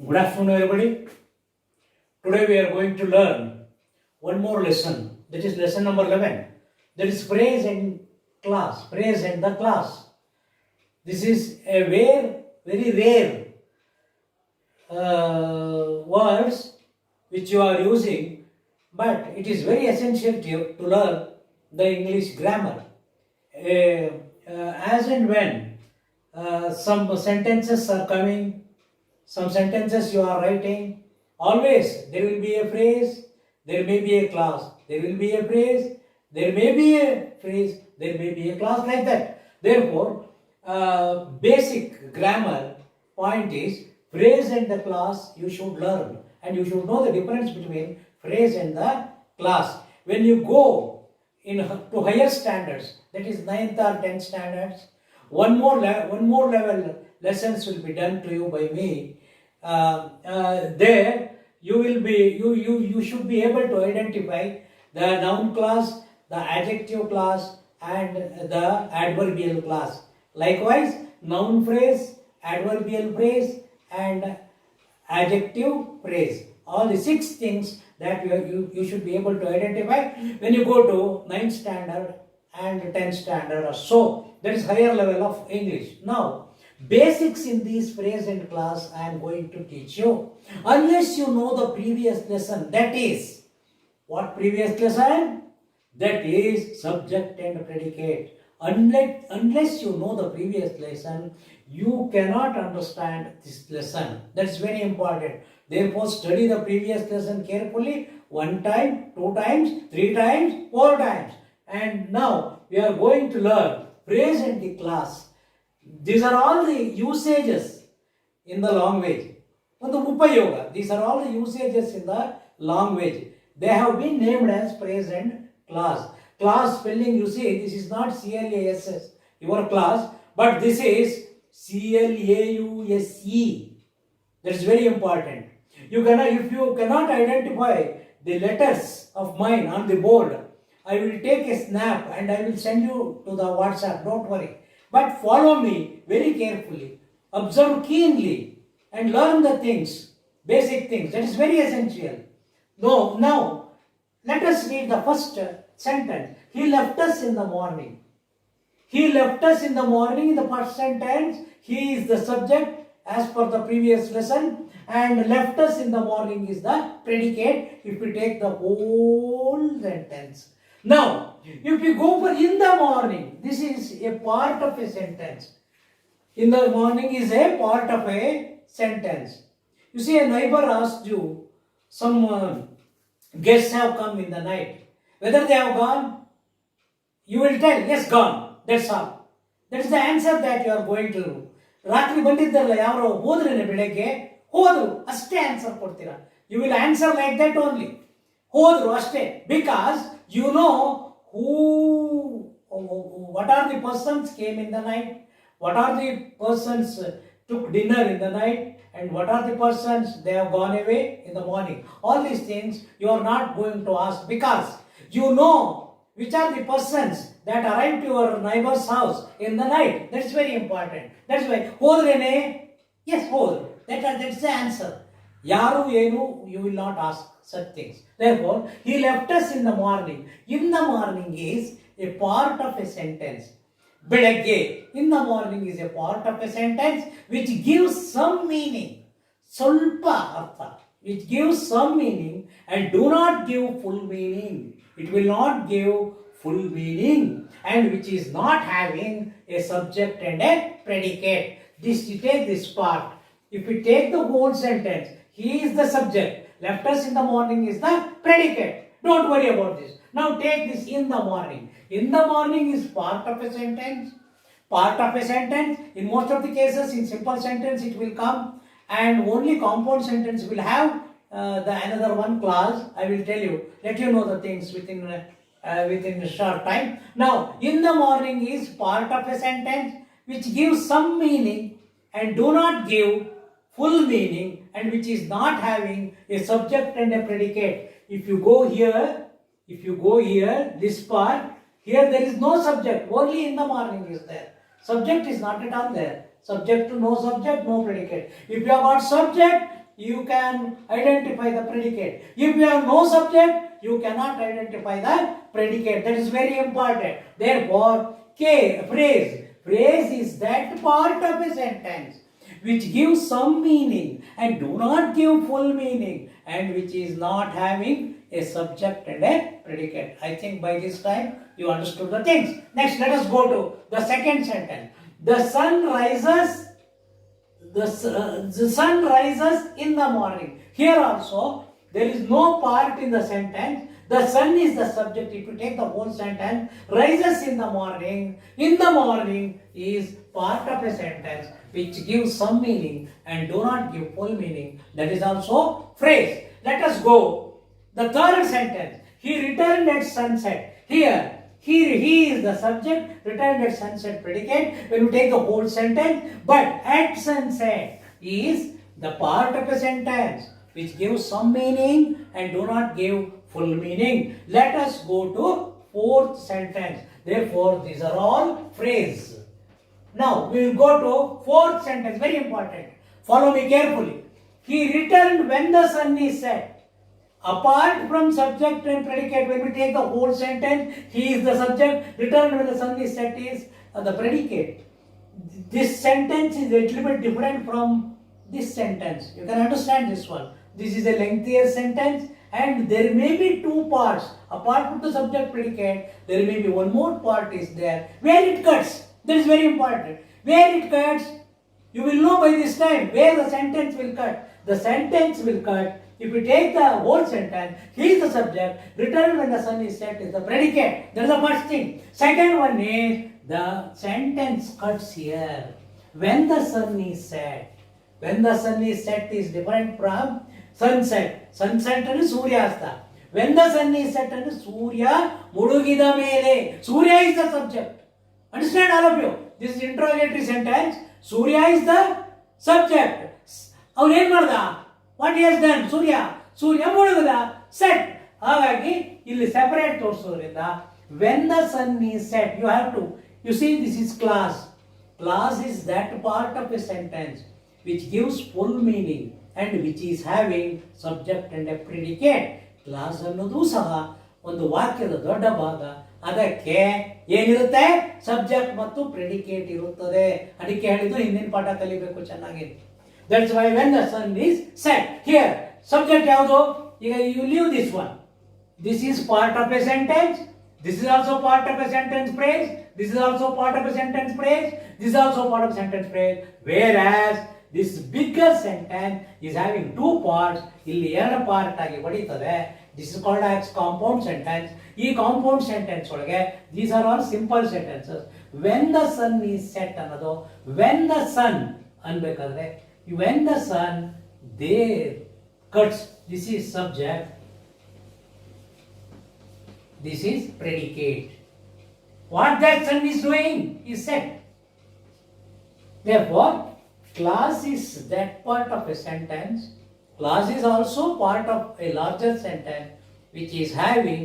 Good afternoon, everybody. Today we are going to learn one more lesson. That is lesson number 11. That is phrase and class. Phrase and the class. This is a very rare words which you are using, but it is very essential to learn the English grammar. As and when some sentences are coming, some sentences you are writing, always there will be a phrase, there may be a clause, there will be a phrase, there may be a phrase, there may be a clause, like that. Therefore, basic grammar point is phrase and the clause you should learn, and you should know the difference between phrase and the clause. When you go to higher standards, that is 9th or 10th standards, one more level lessons will be done to you by me. There you will be you should be able to identify the noun clause, the adjective clause, and the adverbial clause. Likewise, noun phrase, adverbial phrase, and adjective phrase. All the 6 things that you should be able to identify when you go to 9th standard and 10th standard or so. That is higher level of English. Now, basics in these phrase and clause I am going to teach you. Unless you know the previous lesson, that is, what previous lesson? That is subject and predicate. Unless you know the previous lesson, you cannot understand this lesson. That's very important. Therefore, study the previous lesson carefully, 1 time, 2 times, 3 times, 4 times. And now we are going to learn phrase and the clause. These are all the usages in the language. These are all the usages in the language. They have been named as phrase and clause. Clause spelling, you see, this is not C-L-A-S-S, your clause, but this is C-L-A-U-S-E. That is very important. If you cannot identify the letters of mine on the board, I will take a snap and I will send you to the WhatsApp, don't worry. But follow me very carefully, observe keenly, and learn the things, basic things. That is very essential. Now, let us read the first sentence. He left us in the morning. He left us in the morning. In the first sentence, he is the subject as per the previous lesson, and left us in the morning is the predicate if we take the whole sentence. Now, if we go for in the morning, this is a part of a sentence. In the morning is a part of a sentence. You see, a neighbor asked you, some guests have come in the night. Whether they have gone, you will tell, yes, gone. That's all. That is the answer that you are going to do. ರಾತ್ರಿ ಬಂದಿದ್ದಲ್ಲ ಯಾರೋ ಹೋದ್ರೇನೆ ಬೆಳಗ್ಗೆ ಹೋದ್ರು ಅಷ್ಟೇ answer ಕೊಡ್ತೀರಾ. You will answer like that only. ಹೋದ್ರು ಅಷ್ಟೇ. Because you know what are the persons came in the night, what are the persons took dinner in the night, and what are the persons they have gone away in the morning. All these things you are not going to ask, because you know which are the persons that arrived to your neighbor's house in the night. That's very important. That's why hodrene, yes, hodru. That's the answer. Yaru enu, you will not ask such things. Therefore, he left us in the morning. In the morning is a part of a sentence. Belagge, in the morning is a part of a sentence which gives some meaning. Solpa artha, which gives some meaning and do not give full meaning. It will not give full meaning, and which is not having a subject and a predicate. You take this part. If we take the whole sentence, he is the subject, left us in the morning is the predicate. Don't worry about this. Now take this in the morning. In the morning is part of a sentence. Part of a sentence. In most of the cases, in simple sentence it will come, and only compound sentence will have the another one clause. I will tell you, let you know the things within a short time. Now, in the morning is part of a sentence which gives some meaning and do not give full meaning, and which is not having a subject and a predicate. If you go here, this part, here there is no subject, only in the morning is there. Subject is not at all there. Subject to no subject, no predicate. If you have got subject, you can identify the predicate. If you have no subject, you cannot identify the predicate. That is very important. Therefore, phrase. Phrase is that part of a sentence which gives some meaning and do not give full meaning, and which is not having a subject and a predicate. I think by this time you understood the things. Next, let us go to the second sentence. The sun rises. The sun rises in the morning. Here also, there is no part in the sentence. The sun is the subject. If you take the whole sentence, rises in the morning. In the morning is part of a sentence which gives some meaning and do not give full meaning. That is also phrase. Let us go. The third sentence. He returned at sunset. Here, he is the subject, returned at sunset predicate when you take the whole sentence, but at sunset is the part of a sentence which gives some meaning and do not give full meaning. Let us go to fourth sentence. Therefore, these are all phrases. Now, we will go to fourth sentence, very important. Follow me carefully. He returned when the sun is set. Apart from subject and predicate, when we take the whole sentence, he is the subject, returned when the sun is set is the predicate. This sentence is a little bit different from this sentence. You can understand this one. This is a lengthier sentence and there may be two parts. Apart from the subject predicate, there may be one more part is there. Where it cuts, that is very important. Where it cuts, you will know by this time where the sentence will cut. The sentence will cut. If we take the whole sentence, he is the subject, return when the sun is set is the predicate. That is the first thing. Second one is, the sentence cuts here. When the sun is set. When the sun is set is different from sunset. Sunset and Suryasta. When the sun is set and Surya Mudugida Mele. Surya is the subject. Understand all of you? This is interrogatory sentence. Surya is the subject. What he has done? Surya ಮುಳುಗದ set. ಹಾಗಾಗಿ ಇಲ್ಲಿ separate ತೋರಿಸೋದ್ರಿಂದ when the sun is set, you have to, you see this is clause. Clause is that part of a sentence which gives full meaning and which is having subject and a predicate. Clause ಅನ್ನೋದು ಸಹ ಒಂದು ವಾಕ್ಯದ ದೊಡ್ಡ ಭಾಗ. ಅದಕ್ಕೆ ಏನಿರುತ್ತೆ? Subject ಮತ್ತು predicate ಇರುತ್ತದೆ. ಅದಕ್ಕೆ ಹೇಳಿದ್ದು ಹಿಂದಿನ ಪಾಠ ಕಲಿಬೇಕು ಚೆನ್ನಾಗಿ. That's why when the sun is set. Here, subject ಯಾವುದು? ಈಗ you leave this one. This is part of a sentence. This is also part of a sentence phrase. This is also part of a sentence phrase. This is also part of a sentence phrase. Whereas this bigger sentence is having two parts. ಇಲ್ಲಿ ಎರಡು part ಆಗಿ ಹೊಡಿತದೆ. This is called as compound sentence. ಈ compound sentence ಒಳಗೆ these are all simple sentences. When the sun is set ಅನ್ನೋದು when the sun ಅನ್ಬೇಕಾದ್ರೆ when the sun there cuts, this is subject, this is predicate. What that sun is doing is set. Therefore, clause is that part of a sentence. Clause is also part of a larger sentence which is having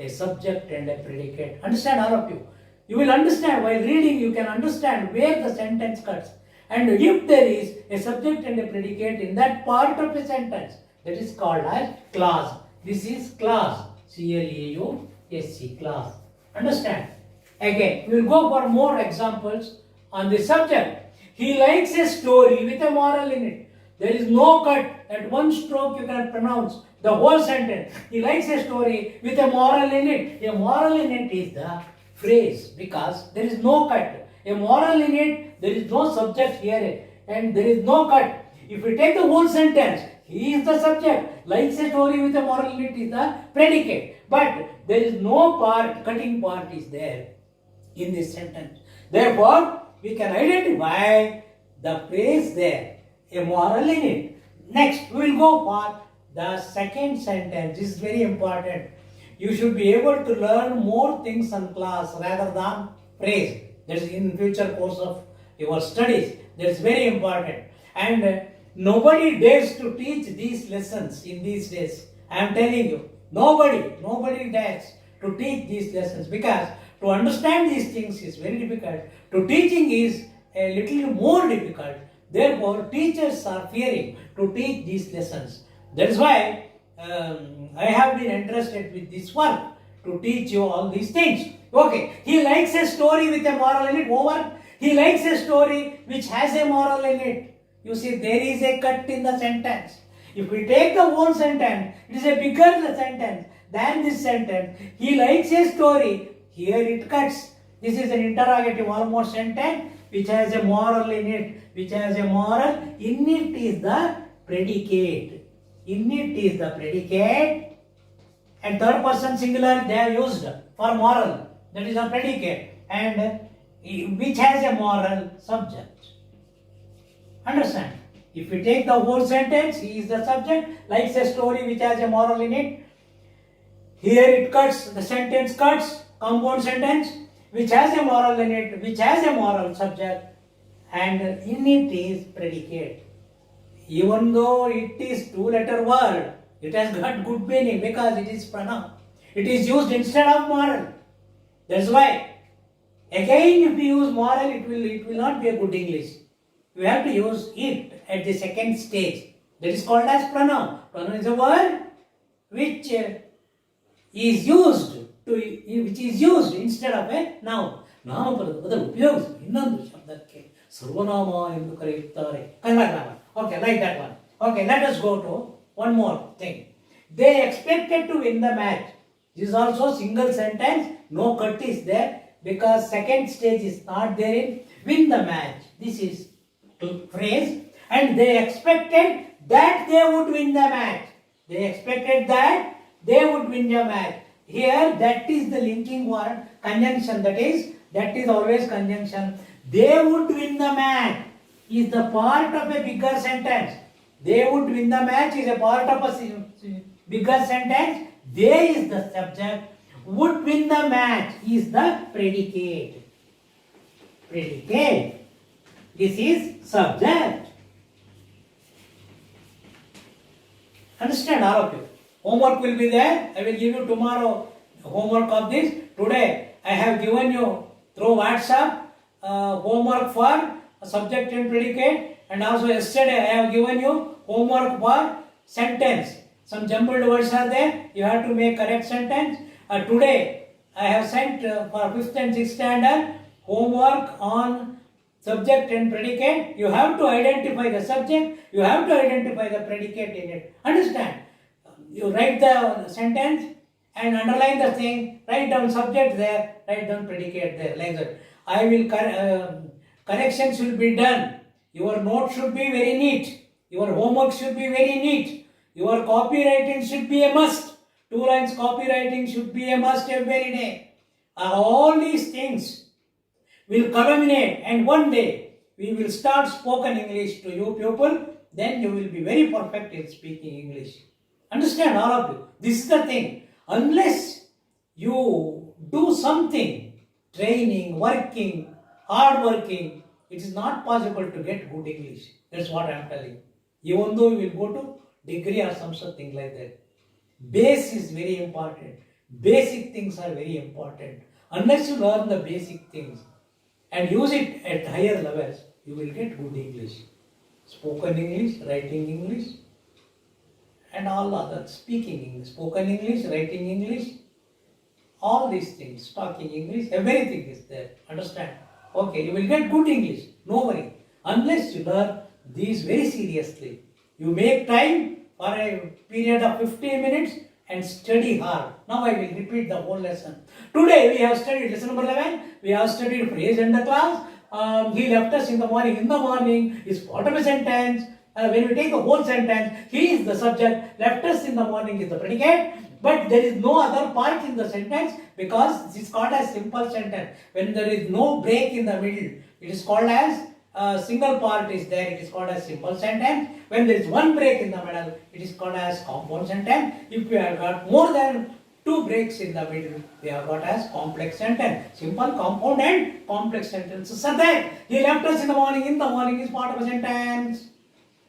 a subject and a predicate. Understand all of you? You will understand while reading, you can understand where the sentence cuts. And if there is a subject and a predicate in that part of a sentence, that is called as clause. This is clause. C-L-A-U-S-E, clause. Understand? Again, we will go for more examples on the subject. He likes a story with a moral in it. There is no cut. At one stroke you can pronounce the whole sentence. He likes a story with a moral in it. A moral in it is the phrase because there is no cut. A moral in it, there is no subject here and there is no cut. If we take the whole sentence, he is the subject, likes a story with a moral in it is the predicate. But there is no part, cutting part is there in this sentence. Therefore, we can identify the phrase there, a moral in it. Next, we will go for the second sentence. This is very important. You should be able to learn more things on class rather than phrase. That is in future course of your studies. That is very important. And nobody dares to teach these lessons in these days. I am telling you, nobody dares to teach these lessons because to understand these things is very difficult. To teaching is a little more difficult Therefore, teachers are fearing to teach these lessons. That is why I have been interested with this work to teach you all these things. Okay, he likes a story with a moral in it. Over. He likes a story which has a moral in it. You see, there is a cut in the sentence. If we take the whole sentence, it is a bigger sentence than this sentence. He likes a story. Here it cuts. This is an interrogative almost sentence which has a moral in it. Which has a moral. In it is the predicate. In it is the predicate. And third person singular they are used for moral. That is a predicate. And which has a moral subject. Understand? If we take the whole sentence, he is the subject, likes a story which has a moral in it. Here it cuts, the sentence cuts, compound sentence, which has a moral in it, which has a moral subject, and in it is predicate. Even though it is two-letter word, it has got good meaning because it is pronoun. It is used instead of moral. That's why, again, if you use moral, it will not be a good English. We have to use it at the second stage. That is called as pronoun. Pronoun is a word which is used instead of a noun. ನಾಮಪದದ ಬದಲು ಉಪಯೋಗಿಸಿ ಇನ್ನೊಂದು ಶಬ್ದಕ್ಕೆ ಸರ್ವನಾಮ ಎಂದು ಕರೆಯುತ್ತಾರೆ. Kannada grammar. Okay, like that one. Okay, let us go to one more thing. They expected to win the match. This is also single sentence. No cut is there because second stage is not there in win the match. This is phrase. And they expected that they would win the match. They expected that they would win the match. Here, that is the linking word, conjunction, that is always conjunction. They would win the match is the part of a bigger sentence. They would win the match is a part of a bigger sentence. They is the subject. Would win the match is the predicate. Predicate. This is subject. Understand all of you. Homework will be there. I will give you tomorrow homework of this. Today I have given you through WhatsApp homework for subject and predicate, and also yesterday I have given you homework for sentence. Some jumbled words are there. You have to make correct sentence. Today I have sent for 5th and 6th standard homework on subject and predicate. You have to identify the subject. You have to identify the predicate in it. Understand? You write the sentence and underline the thing, write down subject there, write down predicate there, like that. I will corrections will be done. Your note should be very neat. Your homework should be very neat. Your copywriting should be a must. 2 lines copywriting should be a must every day. All these things will culminate, and one day we will start spoken English to you people. Then you will be very perfect in speaking English. Understand all of you. This is the thing. Unless you do something, training, working, hard working, it is not possible to get good English. That's what I am telling. Even though you will go to degree or something like that. Base is very important. Basic things are very important. Unless you learn the basic things and use it at higher levels, you will get good English. Spoken English, writing English, and all other speaking English, spoken English, writing English, all these things, talking English, everything is there. Understand? Okay, you will get good English. No worry. Unless you learn these very seriously. You make time for a period of 15 minutes and study hard. Now I will repeat the whole lesson. Today we have studied lesson number 11. We have studied phrase in the class. He left us in the morning. In the morning is part of a sentence. When we take the whole sentence, he is the subject, left us in the morning is the predicate, but there is no other part in the sentence because it is called as simple sentence. When there is no break in the middle, it is called as single part is there, it is called as simple sentence. When there is one break in the middle, it is called as compound sentence. If we have got more than 2 breaks in the middle, we have got as complex sentence. Simple, compound and complex sentences are there. He left us in the morning is part of a sentence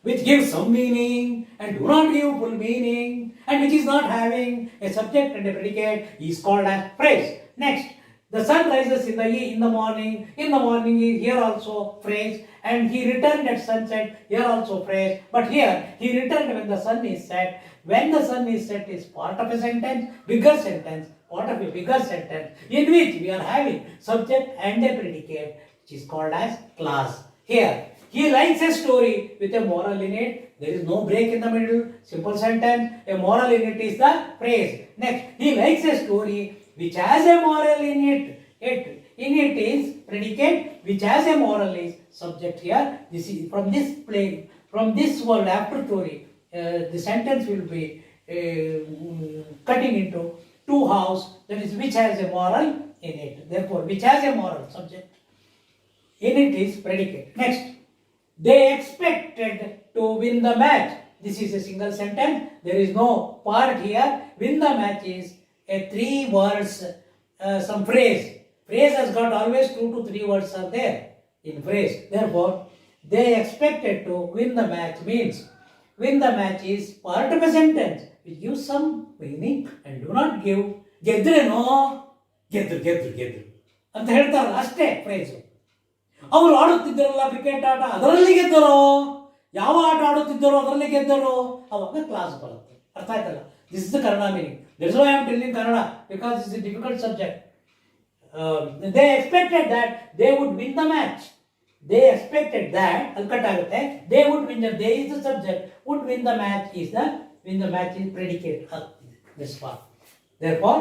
which gives some meaning and do not give full meaning, and which is not having a subject and a predicate is called as phrase. Next, the sun rises in the morning is here also phrase, and he returned at sunset. Here also phrase, but here he returned when the sun is set. When the sun is set is part of a sentence, bigger sentence, part of a bigger sentence in which we are having subject and a predicate, which is called as class. Here, he likes a story with a moral in it. There is no break in the middle. Simple sentence. A moral in it is the phrase. Next, he likes a story which has a moral in it. In it is predicate which has a moral is subject here. This is from this plane, from this word after story. The sentence will be cutting into two halves. That is which has a moral in it. Therefore, which has a moral subject. In it is predicate. Next, they expected to win the match. This is a single sentence. There is no part here. Win the match is a 3 words, some phrase. Phrase has got always 2 to 3 words are there in phrase. Therefore, they expected to win the match means win the match is part of a sentence which gives some meaning and do not give ಗೆದ್ರೇನೋ ಗೆದ್ರು ಅಂತ ಹೇಳ್ತಾರಲ್ಲ ಅಷ್ಟೇ phrase. ಅವರು ಆಡುತ್ತಿದ್ದರಲ್ಲ cricket ಆಟ, ಅದರಲ್ಲಿ ಗೆದ್ದರು. ಯಾವ ಆಟ ಆಡುತ್ತಿದ್ದರೋ ಅದರಲ್ಲಿ ಗೆದ್ದರು. ಅವಾಗ ಕ್ಲಾಸ್ ಬರುತ್ತೆ. ಅರ್ಥ ಆಯ್ತಲ್ಲ? This is the Kannada meaning. This I am telling Kannada because it's A difficult subject. They expected that they would win the match. They expected that, cut ಆಗುತ್ತೆ. They would win the, they is the subject, would win the match is the, win the match is predicate. This part. Therefore,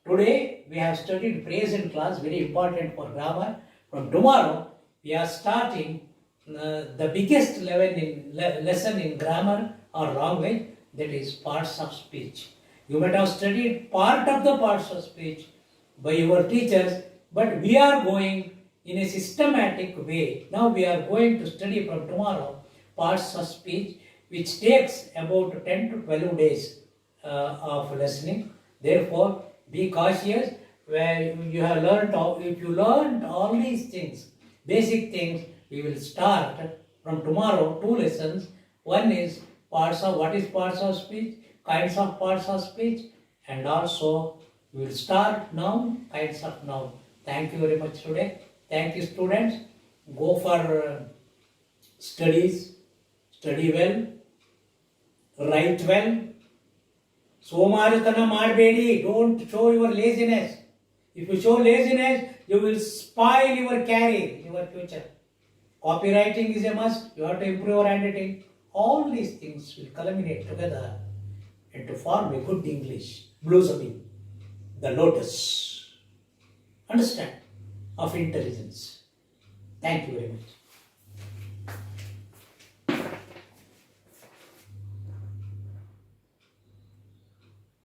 today we have studied phrase in class, very important for grammar. From tomorrow, we are starting the biggest lesson in grammar or language, that is parts of speech. You might have studied part of the parts of speech by your teachers, but we are going in a systematic way. Now we are going to study from tomorrow parts of speech, which takes about 10 to 12 days of listening. Therefore, be cautious. Where you have learned, if you learned all these things, basic things, we will start from tomorrow 2 lessons. One is parts of, what is parts of speech, kinds of parts of speech, and also we will start noun, kinds of noun. Thank you very much today. Thank you, students. Go for studies, study well, write well. ಸೋಮಾರಿತನ ಮಾಡಬೇಡಿ. Don't show your laziness. If you show laziness, you will spoil your career, your future. Copywriting is a must. You have to improve your handwriting. All these things will culminate together and to form a good English, blossoming the lotus, understand, of intelligence. Thank you very much.